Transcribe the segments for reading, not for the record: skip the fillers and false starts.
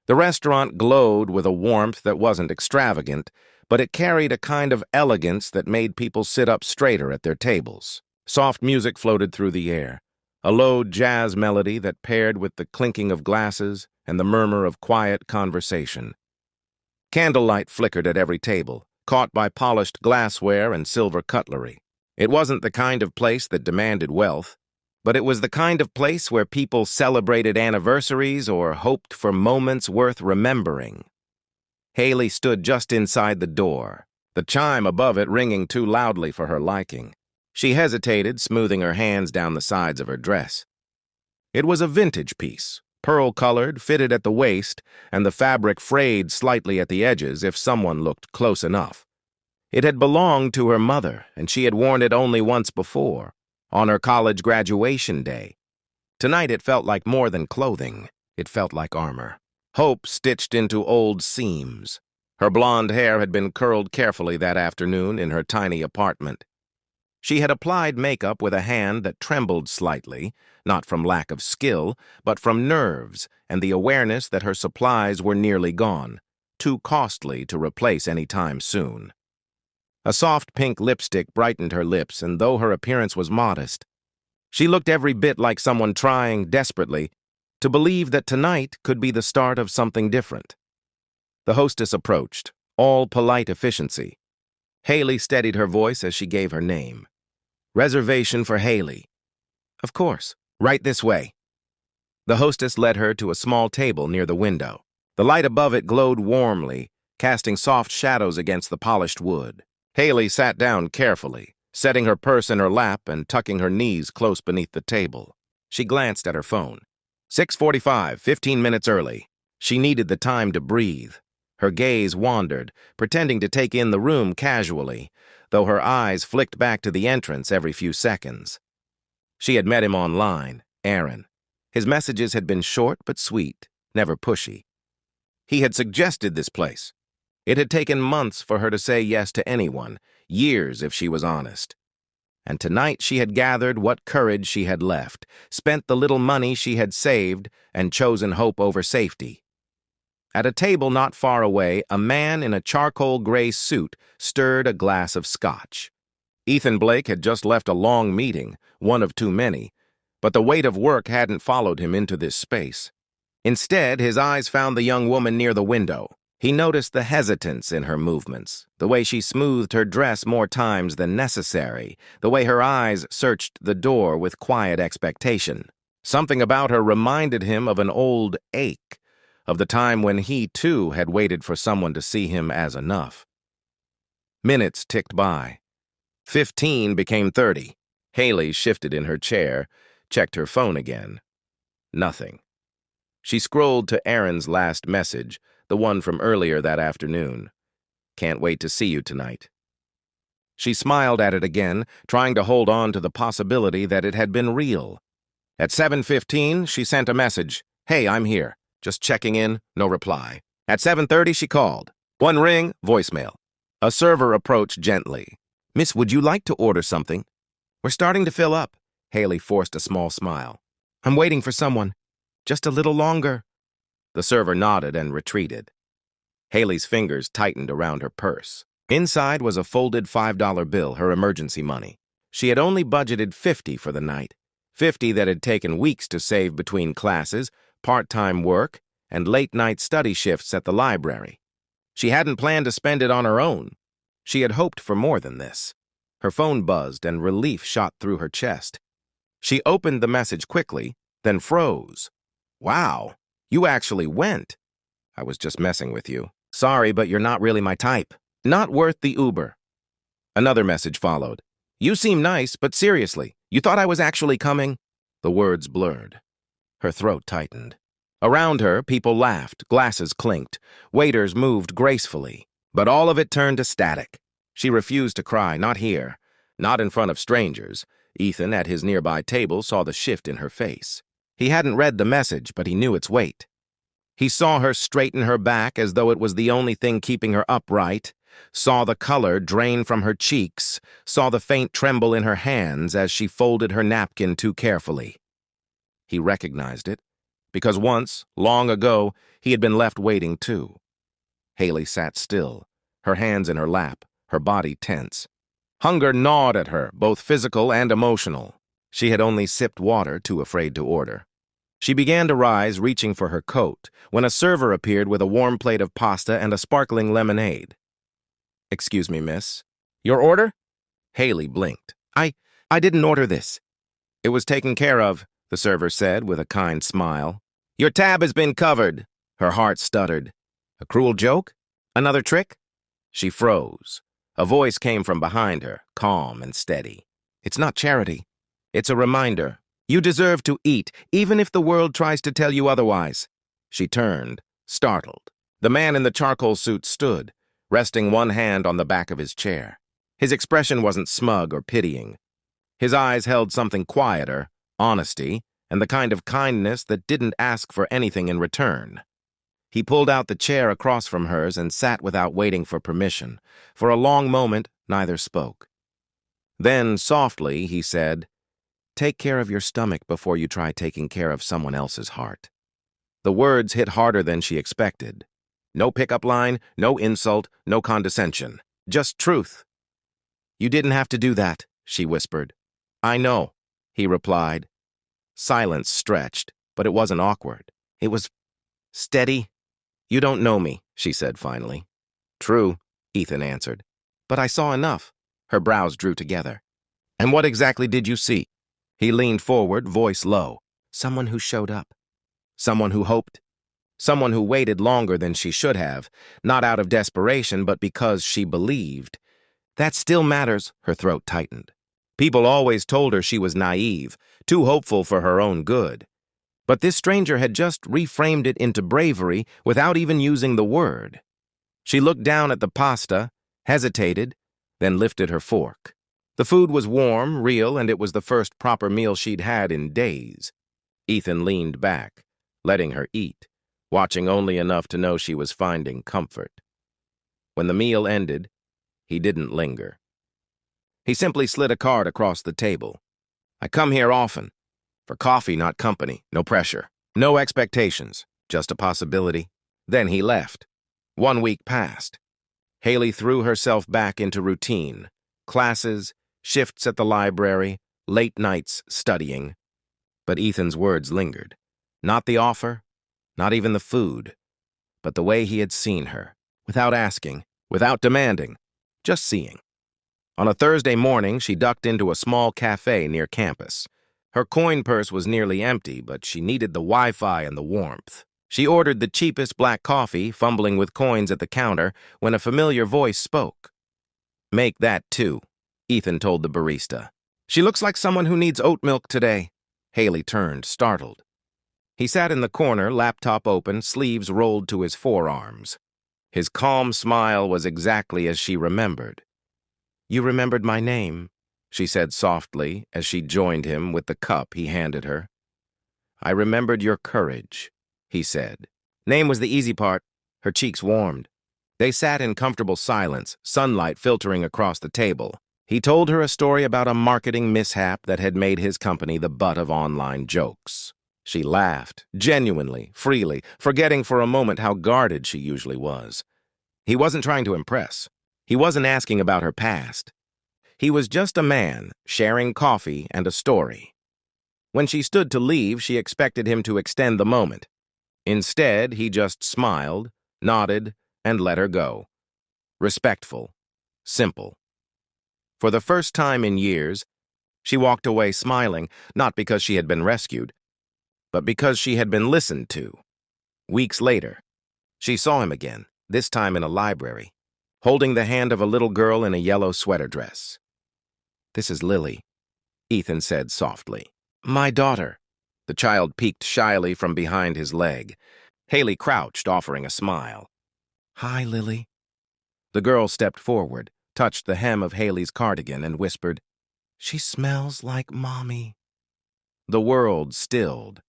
The restaurant glowed with a warmth that wasn't extravagant, but it carried a kind of elegance that made people sit up straighter at their tables. Soft music floated through the air, a low jazz melody that paired with the clinking of glasses and the murmur of quiet conversation. Candlelight flickered at every table, caught by polished glassware and silver cutlery. It wasn't the kind of place that demanded wealth, but it was the kind of place where people celebrated anniversaries or hoped for moments worth remembering. Haley stood just inside the door, the chime above it ringing too loudly for her liking. She hesitated, smoothing her hands down the sides of her dress. It was a vintage piece, pearl-colored, fitted at the waist, and the fabric frayed slightly at the edges if someone looked close enough. It had belonged to her mother, and she had worn it only once before, on her college graduation day. Tonight it felt like more than clothing. It felt like armor. Hope stitched into old seams. Her blonde hair had been curled carefully that afternoon in her tiny apartment. She had applied makeup with a hand that trembled slightly, not from lack of skill, but from nerves and the awareness that her supplies were nearly gone, too costly to replace any time soon. A soft pink lipstick brightened her lips, and though her appearance was modest, she looked every bit like someone trying, desperately, to believe that tonight could be the start of something different. The hostess approached, all polite efficiency. Haley steadied her voice as she gave her name. "Reservation for Haley." "Of course. Right this way." The hostess led her to a small table near the window. The light above it glowed warmly, casting soft shadows against the polished wood. Haley sat down carefully, setting her purse in her lap and tucking her knees close beneath the table. She glanced at her phone. 6:45, 15 minutes early. She needed the time to breathe. Her gaze wandered, pretending to take in the room casually, though her eyes flicked back to the entrance every few seconds. She had met him online, Aaron. His messages had been short but sweet, never pushy. He had suggested this place. It had taken months for her to say yes to anyone, years if she was honest. And tonight she had gathered what courage she had left, spent the little money she had saved, and chosen hope over safety. At a table not far away, a man in a charcoal gray suit stirred a glass of scotch. Ethan Blake had just left a long meeting, one of too many, but the weight of work hadn't followed him into this space. Instead, his eyes found the young woman near the window. He noticed the hesitance in her movements, the way she smoothed her dress more times than necessary, the way her eyes searched the door with quiet expectation. Something about her reminded him of an old ache, of the time when he, too, had waited for someone to see him as enough. Minutes ticked by. 15 became 30. Haley shifted in her chair, checked her phone again. Nothing. She scrolled to Aaron's last message, the one from earlier that afternoon. "Can't wait to see you tonight." She smiled at it again, trying to hold on to the possibility that it had been real. At 7:15, she sent a message. "Hey, I'm here. Just checking in," no reply. At 7:30, she called. One ring, voicemail. A server approached gently. "Miss, would you like to order something?" "We're starting to fill up." Haley forced a small smile. "I'm waiting for someone. Just a little longer." The server nodded and retreated. Haley's fingers tightened around her purse. Inside was a folded $5 bill, her emergency money. She had only budgeted $50 for the night, $50 that had taken weeks to save between classes, part-time work, and late-night study shifts at the library. She hadn't planned to spend it on her own. She had hoped for more than this. Her phone buzzed and relief shot through her chest. She opened the message quickly, then froze. "Wow, you actually went." "I was just messing with you. Sorry, but you're not really my type. Not worth the Uber." Another message followed. "You seem nice, but seriously, you thought I was actually coming?" The words blurred. Her throat tightened. Around her, people laughed, glasses clinked, waiters moved gracefully, but all of it turned to static. She refused to cry, not here, not in front of strangers. Ethan, at his nearby table, saw the shift in her face. He hadn't read the message, but he knew its weight. He saw her straighten her back as though it was the only thing keeping her upright, saw the color drain from her cheeks, saw the faint tremble in her hands as she folded her napkin too carefully. He recognized it, because once, long ago, he had been left waiting too. Haley sat still, her hands in her lap, her body tense. Hunger gnawed at her, both physical and emotional. She had only sipped water, too afraid to order. She began to rise, reaching for her coat, when a server appeared with a warm plate of pasta and a sparkling lemonade. "Excuse me, miss. Your order?" Haley blinked. I didn't order this." "It was taken care of," the server said with a kind smile. "Your tab has been covered." Her heart stuttered. A cruel joke? Another trick? She froze. A voice came from behind her, calm and steady. "It's not charity. It's a reminder. You deserve to eat, even if the world tries to tell you otherwise." She turned, startled. The man in the charcoal suit stood, resting one hand on the back of his chair. His expression wasn't smug or pitying. His eyes held something quieter, honesty, and the kind of kindness that didn't ask for anything in return. He pulled out the chair across from hers and sat without waiting for permission. For a long moment, neither spoke. Then, softly, he said, "Take care of your stomach before you try taking care of someone else's heart." The words hit harder than she expected. No pickup line, no insult, no condescension. Just truth. "You didn't have to do that," she whispered. "I know," he replied. Silence stretched, but it wasn't awkward. It was steady. "You don't know me," she said finally. "True," Ethan answered. "But I saw enough." Her brows drew together. "And what exactly did you see?" He leaned forward, voice low. "Someone who showed up. Someone who hoped. Someone who waited longer than she should have, not out of desperation, but because she believed. That still matters," her throat tightened. People always told her she was naive, too hopeful for her own good. But this stranger had just reframed it into bravery without even using the word. She looked down at the pasta, hesitated, then lifted her fork. The food was warm, real, and it was the first proper meal she'd had in days. Ethan leaned back, letting her eat, watching only enough to know she was finding comfort. When the meal ended, he didn't linger. He simply slid a card across the table. "I come here often. For coffee, not company. No pressure. No expectations. Just a possibility." Then he left. 1 week passed. Haley threw herself back into routine. Classes, shifts at the library, late nights studying. But Ethan's words lingered. Not the offer, not even the food, but the way he had seen her, without asking, without demanding, just seeing. On a Thursday morning, she ducked into a small cafe near campus. Her coin purse was nearly empty, but she needed the Wi-Fi and the warmth. She ordered the cheapest black coffee, fumbling with coins at the counter, when a familiar voice spoke. "Make that too," Ethan told the barista. "She looks like someone who needs oat milk today." Haley turned, startled. He sat in the corner, laptop open, sleeves rolled to his forearms. His calm smile was exactly as she remembered. "You remembered my name," she said softly as she joined him with the cup he handed her. "I remembered your courage," he said. Name was the easy part. Her cheeks warmed. They sat in comfortable silence, sunlight filtering across the table. He told her a story about a marketing mishap that had made his company the butt of online jokes. She laughed, genuinely, freely, forgetting for a moment how guarded she usually was. He wasn't trying to impress. He wasn't asking about her past. He was just a man, sharing coffee and a story. When she stood to leave, she expected him to extend the moment. Instead, he just smiled, nodded, and let her go. Respectful. Simple. For the first time in years, she walked away smiling, not because she had been rescued, but because she had been listened to. Weeks later, she saw him again, this time in a library, holding the hand of a little girl in a yellow sweater dress. "This is Lily," Ethan said softly. "My daughter." The child peeked shyly from behind his leg. Haley crouched, offering a smile. "Hi, Lily." The girl stepped forward, touched the hem of Haley's cardigan, and whispered, "She smells like Mommy." The world stilled.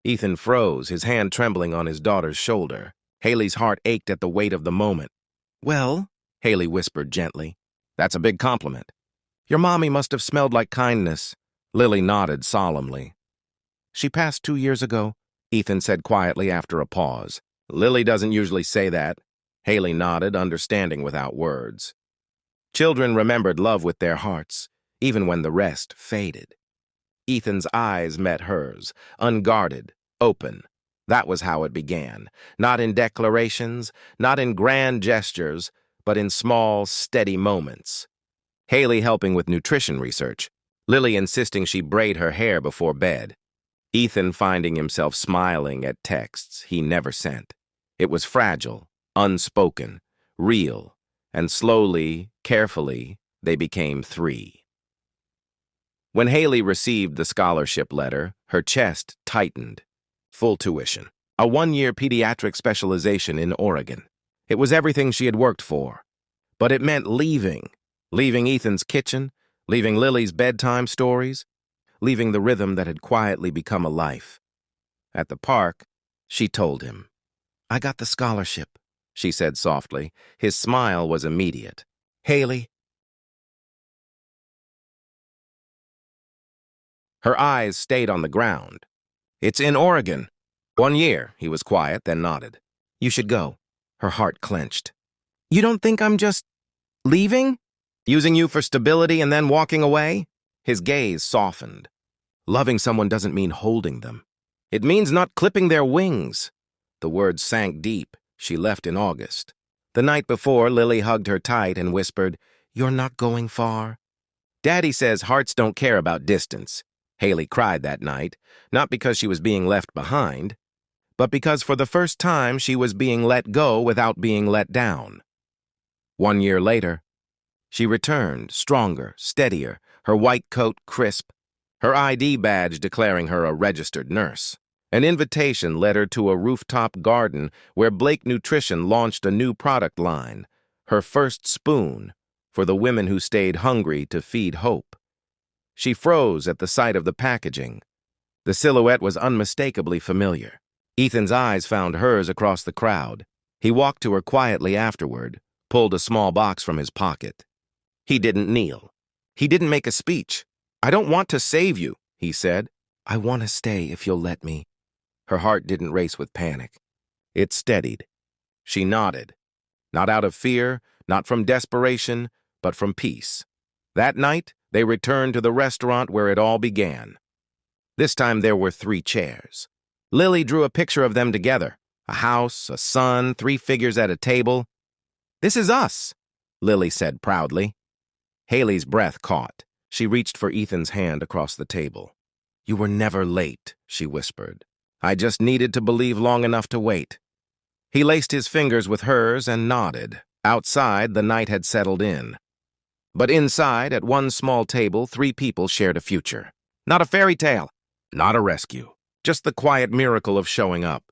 Ethan froze, his hand trembling on his daughter's shoulder. Haley's heart ached at the weight of the moment. "Well," Haley whispered gently, "that's a big compliment." "Your mommy must have smelled like kindness." Lily nodded solemnly. "She passed 2 years ago. Ethan said quietly after a pause. Lily doesn't usually say that. Haley nodded, understanding without words. Children remembered love with their hearts, even when the rest faded. Ethan's eyes met hers, unguarded, open. That was how it began. Not in declarations, not in grand gestures, but in small, steady moments. Haley helping with nutrition research, Lily insisting she braid her hair before bed. Ethan finding himself smiling at texts he never sent. It was fragile, unspoken, real, and slowly, carefully, they became three. When Haley received the scholarship letter, her chest tightened. Full tuition. A 1-year pediatric specialization in Oregon. It was everything she had worked for. But it meant leaving. Leaving Ethan's kitchen, leaving Lily's bedtime stories, leaving the rhythm that had quietly become a life. At the park, she told him. "I got the scholarship," she said softly. His smile was immediate. "Haley." Her eyes stayed on the ground. "It's in Oregon." 1 year, he was quiet, then nodded. "You should go." Her heart clenched. "You don't think I'm just leaving? Using you for stability and then walking away?" His gaze softened. Loving someone doesn't mean holding them. It means not clipping their wings. The words sank deep. She left in August. The night before, Lily hugged her tight and whispered, "You're not going far." Daddy says hearts don't care about distance. Haley cried that night, not because she was being left behind, but because for the first time she was being let go without being let down. 1 year later, she returned, stronger, steadier, her white coat crisp, her ID badge declaring her a registered nurse. An invitation led her to a rooftop garden where Blake Nutrition launched a new product line, her first spoon, for the women who stayed hungry to feed hope. She froze at the sight of the packaging. The silhouette was unmistakably familiar. Ethan's eyes found hers across the crowd. He walked to her quietly afterward, pulled a small box from his pocket. He didn't kneel. He didn't make a speech. "I don't want to save you," he said. "I want to stay if you'll let me." Her heart didn't race with panic. It steadied. She nodded. Not out of fear, not from desperation, but from peace. That night, they returned to the restaurant where it all began. This time there were 3 chairs. Lily drew a picture of them together. A house, a sun, 3 figures at a table. "This is us," Lily said proudly. Haley's breath caught. She reached for Ethan's hand across the table. "You were never late," she whispered. "I just needed to believe long enough to wait." He laced his fingers with hers and nodded. Outside, the night had settled in. But inside, at one small table, 3 people shared a future. Not a fairy tale, not a rescue, just the quiet miracle of showing up.